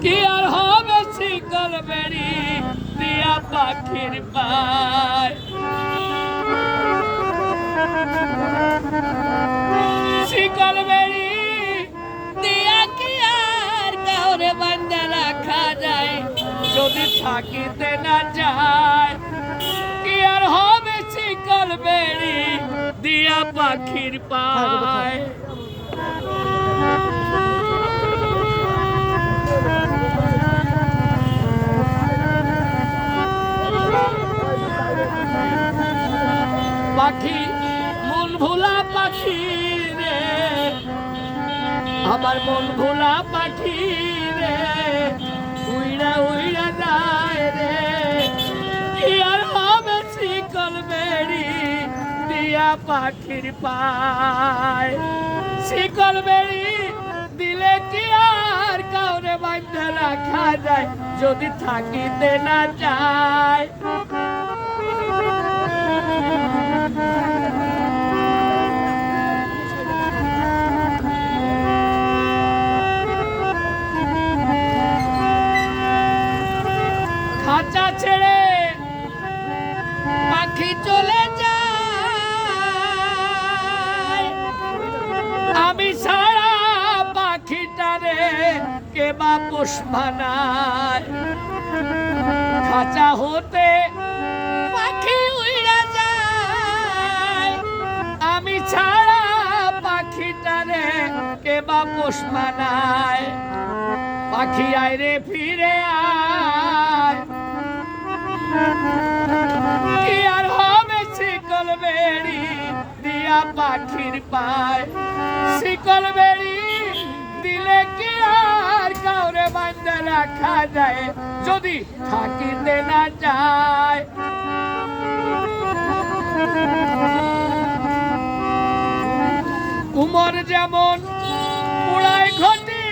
কি আর হবে শিকল বেড়ি দিয়া পাখির পায় শিকল বেড়ি দিয়া কি আর কাউরে বান্ধা রাখা যায় যদি থাকিতে না যায় কি আর হবে শিকল বেড়ি দিয়া পাখির পায় পাখি মন ভোলা পাখি রে আমার মন ভোলা পাখি রে উইড়া উইড়া যায় রে কি আর হবে শিকল বেড়ি দিয়া পাখির পায় শিকল বেড়ি দিলে কি আর কাউরে বাঁধা রাখা যায় যদি থাকিতে না যায় খাঁচা ছেড়ে পাখি চলে যায় আমি সারা পাখিটারে কে বা পোষ মানায় খাঁচা হতে পাখি উড়া যায় আমি ছাড়া পাখিটারে কে বা পোষ মানায় পাখি আয় রে ফিরে আয় কি আর হবে শিকল বেড়ি দিয়া পাখির পায় শিকল বেড়ি দিলে কি আর কাউরে বান্ধা রাখা যায় যদি থাকিতে না যায় উমর যেমন পুড়ায় ঘটি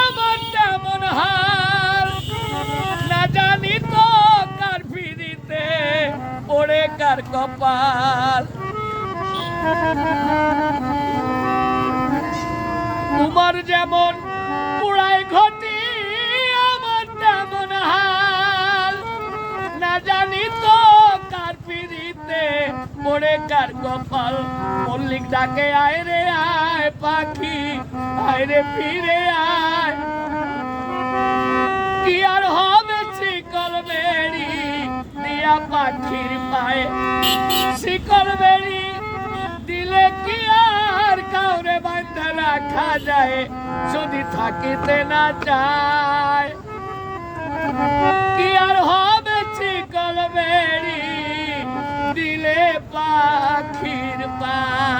আমার তেমন হাল না জানি তো কার ফিরিতে ওরে কার কপাল উমর যেমন পুড়ায় ঘটি আমার তেমন হাল না জানি তো কার ফিরিতে ওরে কার কপাল মল্লিক ডাকে আয় রে আয় পাখি আয় রে ফিরে আয় কি আর হবে শিকল বেড়ি দিয়া পাখির পায়ে শিকল বেড়ি দিলে কি আর কাউরে বান্ধা রাখা যায় যদি থাকিতে না যায় কি আর হবে শিকল বেড়ি দিলে পাখির পায়ে